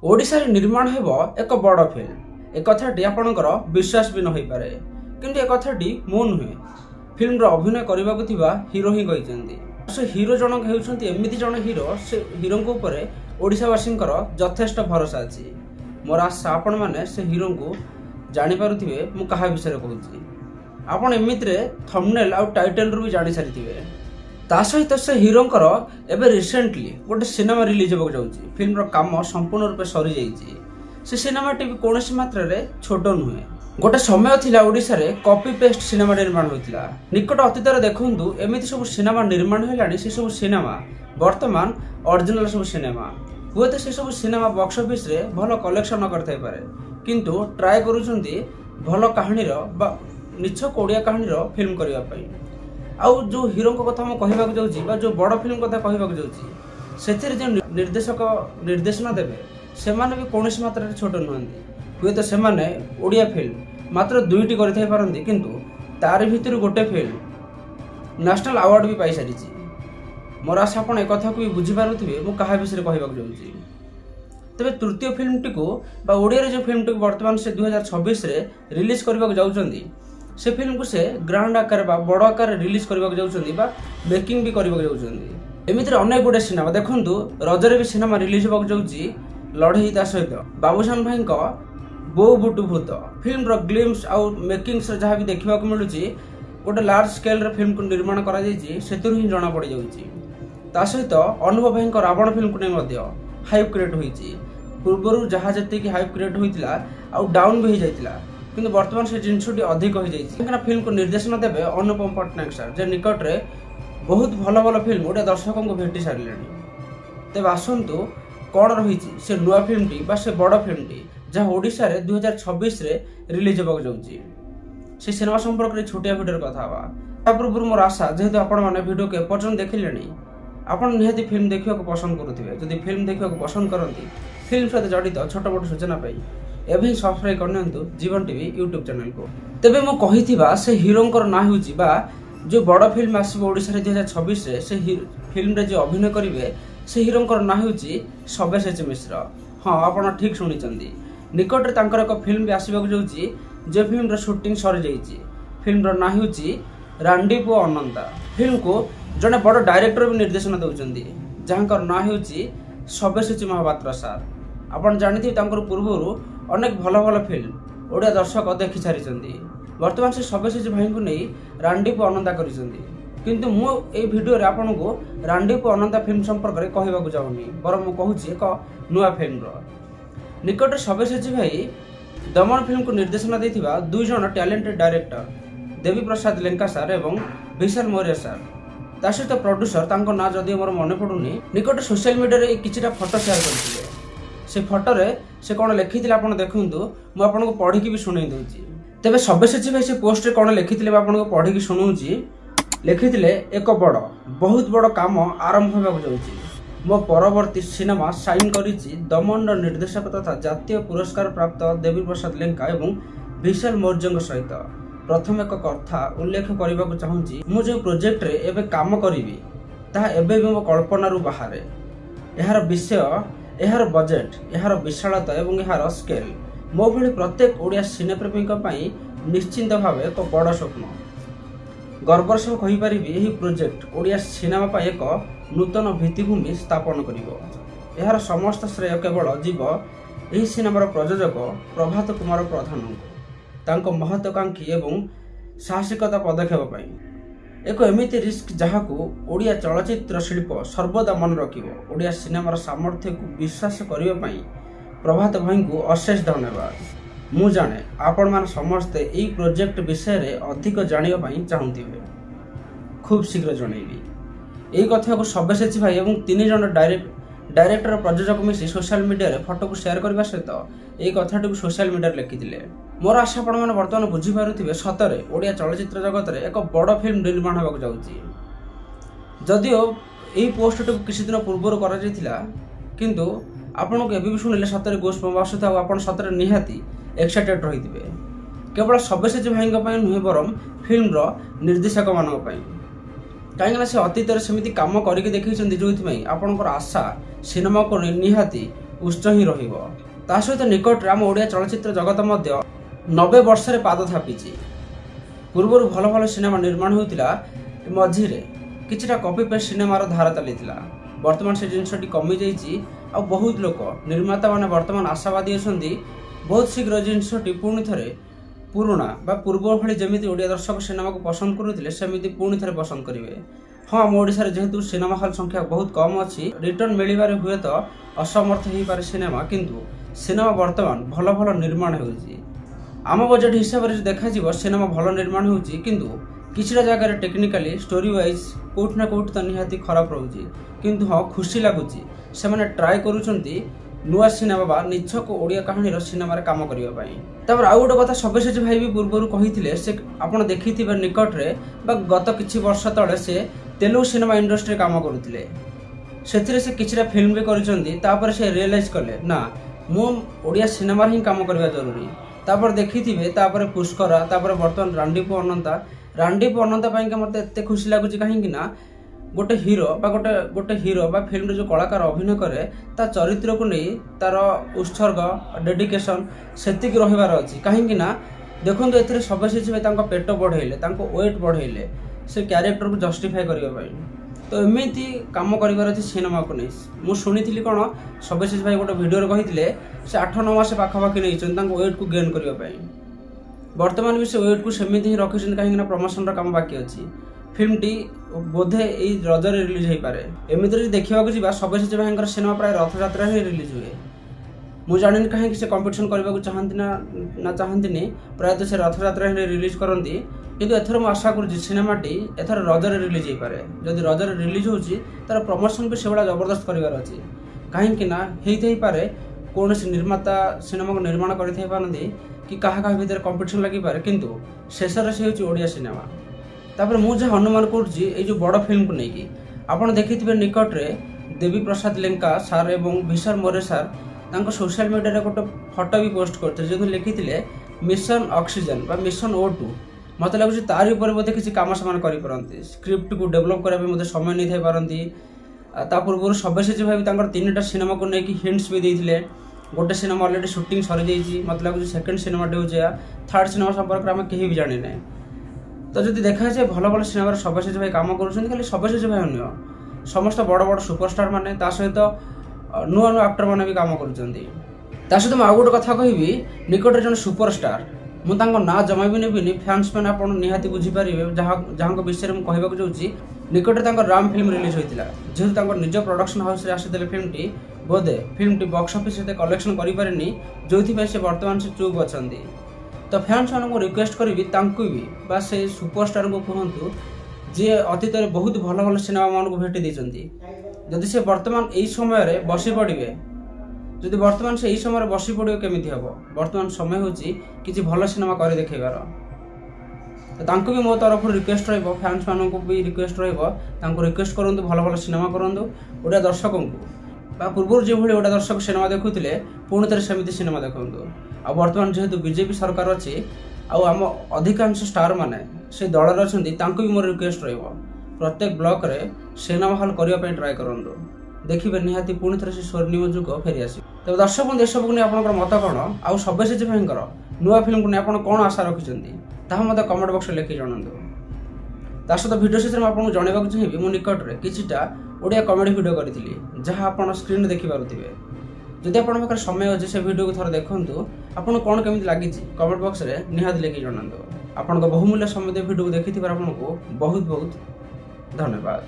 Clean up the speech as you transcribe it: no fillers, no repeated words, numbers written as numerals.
ओडिशा रे निर्माण हेबो एक बड़ फिल्म। एक कथाटी आपणकर विश्वास भी न होई पारे, किंतु एक कथाटी मो नुहे। फिल्म रो अभिनय करबाकू थिबा हीरो ही कहिसेंती। से हीरो जनक हेउछंती एमिति जण हीरो, से हीरो को ऊपर ओडिशावासींकर यथेष्ट भरोसा अछि। मोर आशा आपण माने से हीरो को जानि पारुथिबे मु कहा विषय कहूछि। आपण एमितिरे थंबनेल आ टाइटल रु भी जानि सारिथिबे। ता सहित से हीरोंकर एबे रिसेंटली गोटे सिनेमा रिलीज होबक जाउछि। फिल्म रो काम संपूर्ण रूप सरी जाइछि। से सिनेमाटी भी कोनोसी मात्रा रे छोटो नुहे। गोटे समय थिला ओडिसा रे कॉपी पेस्ट सिनेमा निर्माण होइतिला। निकट अतीत रे देखंतु एमिति सब सिनेमा निर्माण हेलानी। से सब सिनेमा वर्तमान ओरिजिनल सब सिनेमा हुए तो से सब सिनेमा बॉक्स ऑफिस रे भलो कलेक्शन न करथाइ पारे, किंतु ट्राई करूछंती भलो कहानी रो बा निछ कोडिया कहानी रो फिल्म करिया पई। आउ जो हीरो को कथा मैं कहबाक जाउछि बा जो बड़ फिल्म कथा कहबाक जाउछि, सेथिर जे निर्देशक निर्देशना देबे से माने भी कोनोसी मात्रा रे छोट नहंती। हुए तो से माने ओडिया फिल्म मात्र दुईटी करिथाइ पारंती, किंतु तार भितर गोटे फिल्म नेशनल अवार्ड भी पाई सारिछि। मोर आशा आपण ए कथा को भी बुझी पारुथिबे मु कहा विषय कहबाक जाउछि। तबे तृतीय फिल्म टिको बा ओडिया रे जो फिल्म टिको वर्तमान से 2026 रे रिलीज करबाक जाउछंती, से फिल्म को से ग्रांड आकार बा बड़ आकार रिलीज करबाक जाउछंती बा मेकिंग भी करबाक जाउछंती। एमितिर अनेक गुडे सिनेमा देखंतु रजरे भी सिनेमा रिलीज होबाक जाउछि। लढेई ता सहित बाबूशान भाई को बो बुटु भूत फिल्म रो ग्लिम्स आ मेकिंग्स जहा भी देखबाक मिलुछि। गोटे लार्ज स्केल रे फिल्म को निर्माण करा जाइछि, सेतुर ही जणा पड़ी जाउछि। ता सहित अनुभव भाई को रावण फिल्म को नै मध्य हाइप क्रिएट होइछि। पूर्वरु जहा जते कि हाइप क्रिएट होइतिला आ डाउन भी जाइतिला, किंतु वर्तमान से जिनसटी अधिक हो जाइछि। काना फिल्म को निर्देशन देबे अनुपम पटनायक सर, जे निकट रे बहुत भलो भलो फिल्म ओडे दर्शकों को भेटी सारलेनी। तेबे आसंतु कोन रहिछि से नुवा फिल्म टी बा से बड़ फिल्म टी जहा ओडिसा रे 2026 रे रिलीज होबाक जाउछि। से सिनेमा संपर्क रे छोटिया वीडियो कथा बा। तापूर्व मोर आशा जेहेतु आपण माने वीडियो के पर्यंत देखिलेनी, आपण निहाती फिल्म देखियो को पसंद करूथिबे। जदि फिल्म देखियो को पसंद करंती, फिल्म सहित जडित छोट मोट सूचना पाई एभे सब्सक्राइब करनियंतु जीवन टीवी यूट्यूब चैनल को। तेबे मो कहिथिबा से हीरोंकर ना होउछि बा जो बड़ फिल्म आसीबो ओडिसा रे 2026 रे, से फिल्म रे जो अभिनय करिवे से हीरोंकर ना होउछि सब्यसाची मिश्र। हां, आपण ठीक सुनिचंदी। निकट रे तांकर एक फिल्म भी आसीबाक जाउछि, जे फिल्म रो शूटिंग सरी जाइछि। फिल्म रो ना होउछि रांडीपो अनंता। फिल्म को जने बड़ डायरेक्टर भी निर्देशन दउचंदी, जहांकर ना होउछि सब्यसाची महापात्र सर। आपण जानिथि तांकर पूर्वरु अनेक भलो भलो फिल्म ओडिया दर्शक देखि सारिचंदी। वर्तमान से सब्यसाची भाई को नहीं रांडीपो अनंता करिसंदी, किंतु मु ए वीडियो रे आपण को रांडीपो अनंता फिल्म संपर्क रे कहबाकू जाउनी, बरम मु कहूछि एक नुवा फिल्म रो। निकट सब्यसाची भाई दमन फिल्म को निर्देशन देथिबा दुई जण talented director Devi Prasad Lenka sir एवं विशाल मौर्य सर। ता सहित प्रोड्यूसर तांको ना जदि मोर मने पडुनी। निकट सोशल मीडिया रे किछिटा फोटो शेयर करथिले। से फोटो रे से कोन लिखिथिले आपण देखंतु, मु आपण को पढी की भी सुनै दउची। तबे सब्यसाची भाई से पोस्ट रे कोन लिखिथिले आपण को पढी की सुनौची। लिखिथिले एक बड़ बहुत बड़ काम आरंभ होबाक जाउची। मो परवर्ती सिनेमा साइन करिछि दमन निर्देशक तथा जातीय पुरस्कार प्राप्त देवी प्रसाद लेंका एवं विशाल मौर्य सहित। प्रथम एक कथा उल्लेख करबाक चाहूँगी। मु जो प्रोजेक्ट रे एबे काम करिवि ताहा एबे भी मो कल्पना रु बाहर। एहार विषय, एहार बजेट, एहार विशालता एवं एहार स्केल मो भली प्रत्येक ओडिया सिनेप्रेमी पई निश्चिंत भाव एक बड़ स्वप्न। गर्वर सह कहि परिबि एही प्रोजेक्ट ओडिया सिनेमा पई एक नूतन भित्तिभूमि स्थापन करिवो। एहार समस्त श्रेय केवल जीव एही सिनेमार प्रयोजक प्रभात कुमार प्रधान तांको महत्वाकांक्षी एवं साहसिकता पदक्षेप पई। एक एमिति रिस्क जहाकू ओडिया चलचित्र शिल्प सर्वदा मन रखिबो। ओडिया सिनेमार सामर्थ्य को विश्वास करिबा पई प्रभात भाई को अशेष धन्यवाद। मु जाने आपण मान समस्ते एई प्रोजेक्ट विषय रे अधिक जानिबा पई चाहंतिबे, खूब शीघ्र जणैबी। एई कथा को सब्यसाची भाई एवं तीन जण डायरेक्टर प्रयोजक मिसी सोशल मीडिया रे फोटो को शेयर करबा सहित एई कथाटी को सोशल मीडिया रे लिखिथिले। मोर आशा आपण माने वर्तमान बुझी पारुथिबे सतरे ओडिया चलचित्र जगत रे एक बड़ फिल्म निर्माण होबाक जाउची। जदिओ एई पोस्ट को किछि दिन पूर्व करा जायतिला, किंतु आपण को एबी भी सुनिले सतरे गोस बसुत आ आपण सतरे निहाती एक्साइटेड रहिथिबे। केवल सब्यसाची भाई पई नुहे बरम फिल्म रो निर्देशक मानक पई, कहीं से अतीत सेमती कम करके देखी जो आपणकर आशा सिनेमा को निहाती उच्च ही रहिबो। ता सहित निकट आम ओडिया चलचित्र जगत मध्य 90 वर्ष रे पाद थापिछि। पूर्व भल भल सिनेमा निर्माण होता मझिरे किछिटा कॉपी पेस्ट सिनेमार धारा चलीथिला। वर्तमान से जिनसटी कमी जाइछि आ बहुत लोक निर्माता माने वर्तमान आशावादी अछंती बहुत शीघ्र जिनसटी पुणी थरे पुराणा बा पूर्व भली जमिति ओडिया दर्शक सिनेमा को पसंद करुथिले सेमिति पुणी थरे पसंद करिवे। हाँ आम ओडिशा जेहेतु सिनेमा हॉल संख्या बहुत कम अच्छी रिटर्न मिलबारे हुए तो असमर्थ हो पारे सिनेमा, किंतु सिनेमा वर्तमान भल भल निर्माण होउछि। आम बजेट हिसाब से देखा सिनेमा भल निर्माण होउछि, किंतु किछिटा जगह टेक्निकाली स्टोरी वाइज कोठ ना कोठ तो निहाती खराब रोचे, किंतु हाँ खुशी लगुच से ट्राए करुँच नुआ सिनेमा बा निछक ओडिया कहानी सिनेमा काम करने। आउ गोटे कथा सब्यसाची भाई भी पूर्व कही से आप देखी निकट में गत किछि वर्ष तले से तेलुगु सिनेमा इंडस्ट्री काम करुले। से किछिटा फिल्म भी कर से रियलाइज कले ना मु ओडिया सिनेमा ही काम करवा जरूरी। तापर देखी पुष्करा बर्तमान रांडीपु अनंता मत एत खुशी लगुच कहीं गोटे हीरो बा गोटे हीरो बा फिल्म जो कलाकार अभिनय करे ता चरित्र को नहीं तार उत्सर्ग डेडिकेशन सेतिक रहिबार अछि। कहीं देखो ए सब्यसाची भाई पेट बढ़ेले वेट बढ़ेले से क्यारेक्टर को जस्टिफाई करने। तो एमती कम कर सिनेमा को नहीं मुझे शुणी कौन सब्यसाची भाई गोटे भिडियो कही से 8-9 मास पाखापाखि नहीं वेट को गेन करने। बर्तमान भी से वेट को सेमती ही रखी कहीं प्रमोशन काम बाकी अच्छी। फिल्म टी बोधे यही रजर रिलीज हो पारे। एमती देखा जा सब्यसाची भाई सिनेमा प्राय रथयात्रा ही रिलीज हुए। मुझे जानी कहीं से कंपटीशन करने को चाहती ना चाहती प्रायतः से रथयात्रा ही रिलीज करती, किंतु एथर मुझे आशा करुँच सिनेमाटी एथर रजर रिलीज हो पारे। जदि रजर रिलीज होची तार प्रमोशन भी से भाया जबरदस्त करार अच्छी। कहीं पारे कौन निर्माता सिनेमा को निर्माण करते कि क्या भितर कंपटीशन लगी पारे, किंतु शेष से ओडिया सिनेमा। तापर मुझे अनुमान करुँच जो बड़ फिल्म को लेकिन आपड़ देखिए निकट में देवी प्रसाद लेंका सार एवं विशाल मोरे सार सोशल मीडिया गोटे फटो भी पोस्ट करते जो लिखी मिशन ऑक्सीजन बा मिशन O2। मत लगुच तार बोधे किसी कम से स्क्रिप्ट को डेभलप करने समय नहीं थी पारती। पूर्व सब्यसाची भाई 3टा सिनेमा को लेकिन हिंट्स भी देते। गोटे सिनेमा ऑलरेडी शूटिंग सरी जाइए, मत लगुच सेकंड सिनेमा हो थर्ड सिनेमा संपर्क में कहीं भी जानी ना। तो जब देखा जाए भल भल सिनेमा सब्यसाची भाई कम कर खाली सब्यसाची भाई नुह समस्त बड़ बड़ सुपरस्टार मैंने सहित नुआ नुआ एक्टर मैंने भी कम कर सहित आउ गोटे कथा कहि निकट जन सुपरस्टार मुझे ना जमा भी नेबिनी फैंस मैंने आप निहाती बुझीपारे जहाँ विषय में कहवाक जाऊँगी। निकट राम फिल्म रिलीज होता जेहेतु निज प्रोडक्शन हाउस रे आसी फिल्म टी बोधे film T box office collection करें जो से बर्तमान से चुप अच्छा। तो फैंस मान रिक्वेस्ट करी भी से सुपरस्टार को कहतु जी अतीत में बहुत भल भल सिनेमा मान को भेटी देती। जदि से बर्तमान यही समय बसी पड़े जदि बर्तमान से यही समय बसी पड़े केमी हम बर्तमान समय हूँ कि भल सिनेमा कर देखेबार। तो भी मो तरफ रिक्वेस्ट फैंस मान को भी रिक्वेस्ट रिक्वेस्ट करूँ भल भल सिनेमा करूँ ओडिया दर्शक को पूर्व जो ओडिया दर्शक सिनेमा देखुले पुणी थे सेमती सिनेमा देखूँ। आ बर्तमान जेहेतु बीजेपी सरकार अच्छी आम अधिकांश स्टार मैंने से दल अच्छा भी मोर रिक्वेस्ट प्रत्येक ब्लॉक रे सिनेमा हॉल करने ट्राए करूँ देखिए निहाती पुणी थे स्वर्णिम जुग फेरी आस। तो दर्शक बंधु एसबू नहीं आप मत कौन आउ सब्यसाची भाई नुआ फिल्म को नहीं आप कौन आशा रखिंट मत कमेंट बॉक्स में लिखि जनातु। सहित भिडियो शेष में आपको जनवाक चाहिए मु निकट में किछिटा ओडिया कमेडी भिडियो करी जहाँ आप स्क्रीन देखिपे। जदि आप समय अच्छे से भिडियो को थोड़ा देखूँ आपको कौन केमी लगी कमेंट बॉक्स में निहाती लिखि जनातु। आपन बहुमूल्य समय भिडियो को देखि आपको बहुत बहुत धन्यवाद।